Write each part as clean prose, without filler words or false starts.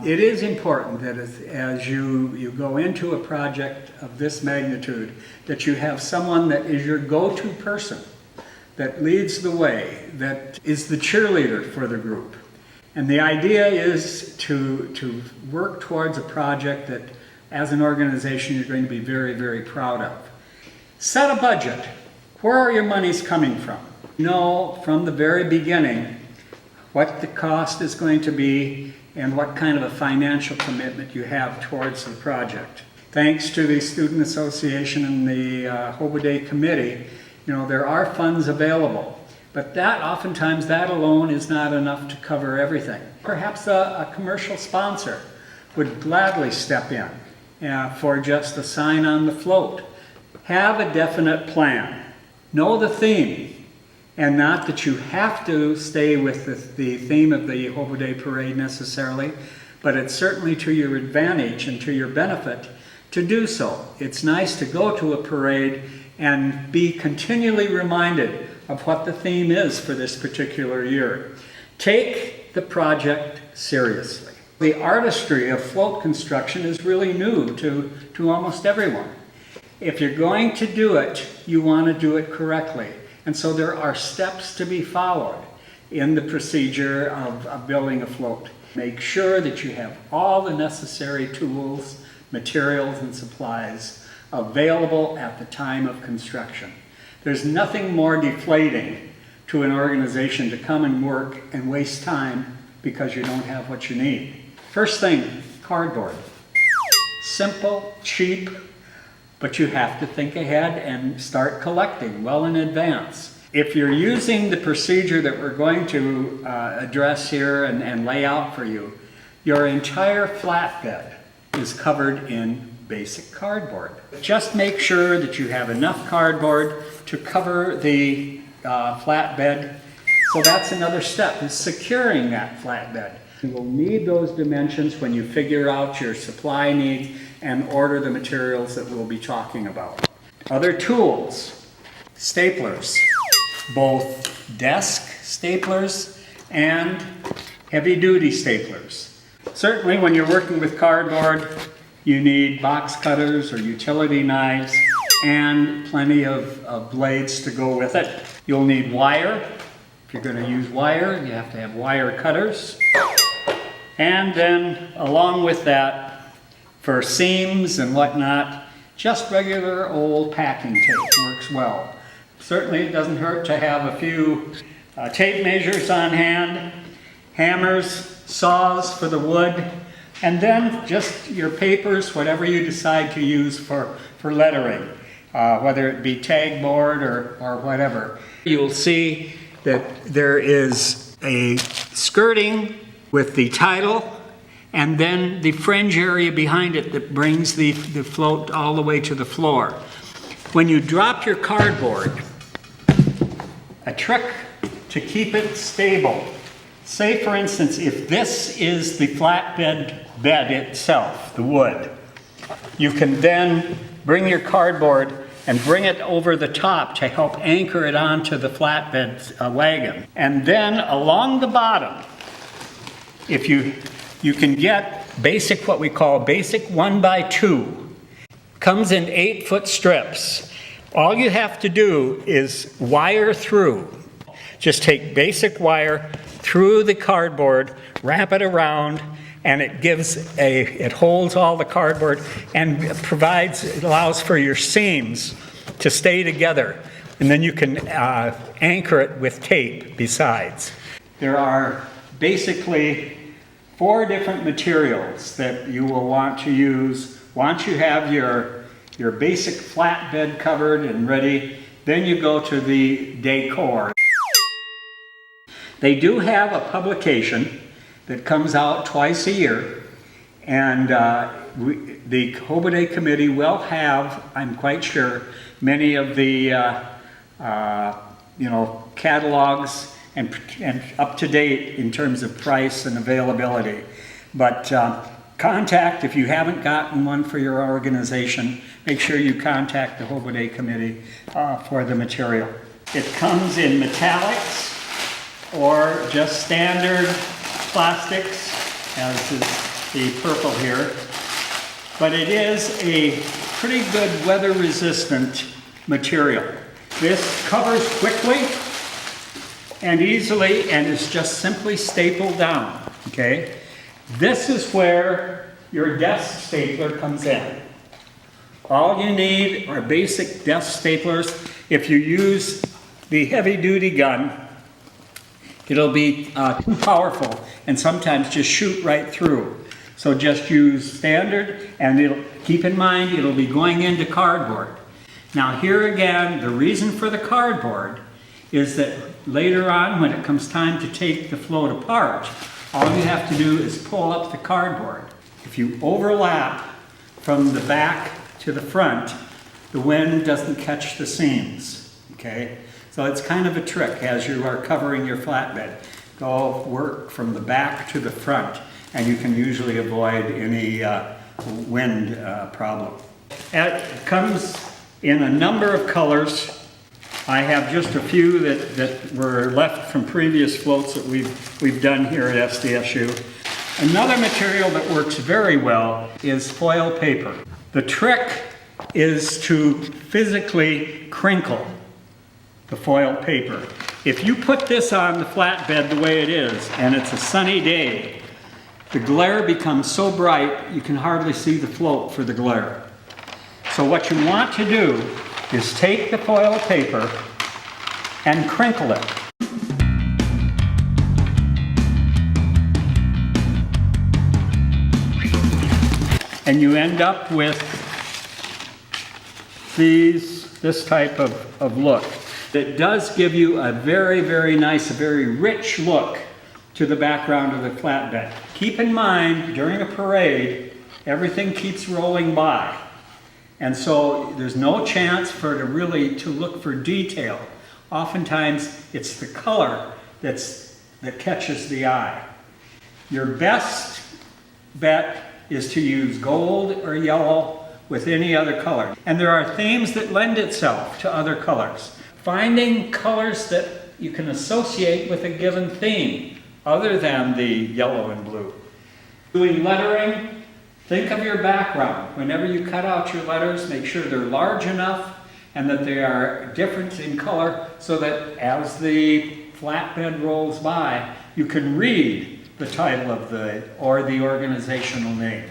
It is important that as you go into a project of this magnitude, that you have someone that is your go-to person, that leads the way, that is the cheerleader for the group. And the idea is to work towards a project that, as an organization, you're going to be very, very proud of. Set a budget. Where are your monies coming from? Know from the very beginning what the cost is going to be and what kind of a financial commitment you have towards the project. Thanks to the Student Association and the Hobo Day Committee, there are funds available. But oftentimes that alone is not enough to cover everything. Perhaps a commercial sponsor would gladly step in for just a sign on the float. Have a definite plan. Know the theme, and not that you have to stay with the theme of the Hobo Day Parade necessarily, but it's certainly to your advantage and to your benefit to do so. It's nice to go to a parade and be continually reminded of what the theme is for this particular year. Take the project seriously. The artistry of float construction is really new to almost everyone. If you're going to do it, you want to do it correctly. And so there are steps to be followed in the procedure of building a float. Make sure that you have all the necessary tools, materials, and supplies available at the time of construction. There's nothing more deflating to an organization to come and work and waste time because you don't have what you need. First thing, cardboard. Simple, cheap, but you have to think ahead and start collecting well in advance. If you're using the procedure that we're going to address here and lay out for you, your entire flatbed is covered in basic cardboard. Just make sure that you have enough cardboard to cover the flatbed. So that's another step, is securing that flatbed. You will need those dimensions when you figure out your supply needs and order the materials that we'll be talking about. Other tools, staplers, both desk staplers and heavy-duty staplers. Certainly when you're working with cardboard, you need box cutters or utility knives and plenty of blades to go with it. You'll need wire. If you're going to use wire, you have to have wire cutters. And then along with that, for seams and whatnot, just regular old packing tape works well. Certainly it doesn't hurt to have a few tape measures on hand, hammers, saws for the wood, and then just your papers, whatever you decide to use for lettering, whether it be tag board or whatever. You'll see that there is a skirting with the title and then the fringe area behind it that brings the float all the way to the floor. When you drop your cardboard, a trick to keep it stable. Say for instance, if this is the flatbed bed itself, the wood, you can then bring your cardboard and bring it over the top to help anchor it onto the flatbed wagon. And then along the bottom, if you can get basic, what we call basic 1x2. Comes in 8-foot strips. All you have to do is wire through. Just take basic wire through the cardboard, wrap it around, and it holds all the cardboard and it allows for your seams to stay together. And then you can anchor it with tape besides. There are basically 4 different materials that you will want to use. Once you have your basic flatbed covered and ready, then you go to the decor. They do have a publication that comes out twice a year, and the Hobo Day Committee will have, I'm quite sure, many of the catalogs and up to date in terms of price and availability. But contact, if you haven't gotten one for your organization, make sure you contact the Hobo Day Committee for the material. It comes in metallics or just standard plastics, as is the purple here, but it is a pretty good weather resistant material. This covers quickly and easily and is just simply stapled down, okay? This is where your desk stapler comes in. All you need are basic desk staplers. If you use the heavy-duty gun, it'll be too powerful and sometimes just shoot right through. So just use standard, and keep in mind it'll be going into cardboard. Now here again, the reason for the cardboard is that later on when it comes time to take the float apart, all you have to do is pull up the cardboard. If you overlap from the back to the front, the wind doesn't catch the seams, okay? So it's kind of a trick as you are covering your flatbed. Go work from the back to the front, and you can usually avoid any wind problem. It comes in a number of colors. I have just a few that were left from previous floats that we've done here at SDSU. Another material that works very well is foil paper. The trick is to physically crinkle the foil paper. If you put this on the flatbed the way it is, and it's a sunny day, the glare becomes so bright you can hardly see the float for the glare. So what you want to do is take the foil paper and crinkle it. And you end up with this type of look. It does give you a very, very nice, a very rich look to the background of the flatbed. Keep in mind, during a parade, everything keeps rolling by. And so there's no chance for it really to look for detail. Oftentimes, it's the color that catches the eye. Your best bet is to use gold or yellow with any other color. And there are themes that lend itself to other colors. Finding colors that you can associate with a given theme other than the yellow and blue. Doing lettering, think of your background. Whenever you cut out your letters, make sure they're large enough and that they are different in color so that as the flatbed rolls by, you can read the title of the organizational name.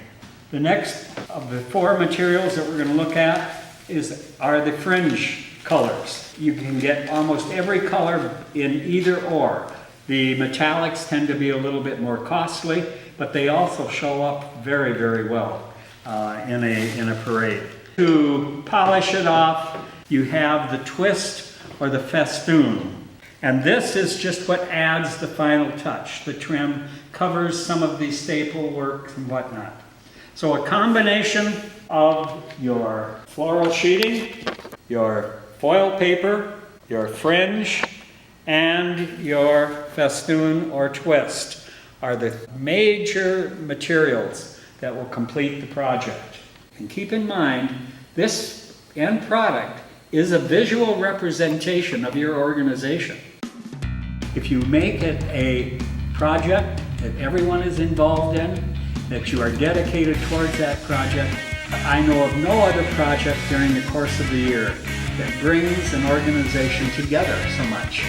The next of the four materials that we're going to look at are the fringe colors. You can get almost every color in either or. The metallics tend to be a little bit more costly, but they also show up very, very well in a parade. To polish it off, you have the twist or the festoon. And this is just what adds the final touch. The trim covers some of the staple work and whatnot. So a combination of your floral sheeting, your foil paper, your fringe, and your festoon or twist are the major materials that will complete the project. And keep in mind, this end product is a visual representation of your organization. If you make it a project that everyone is involved in, that you are dedicated towards that project, I know of no other project during the course of the year that brings an organization together so much.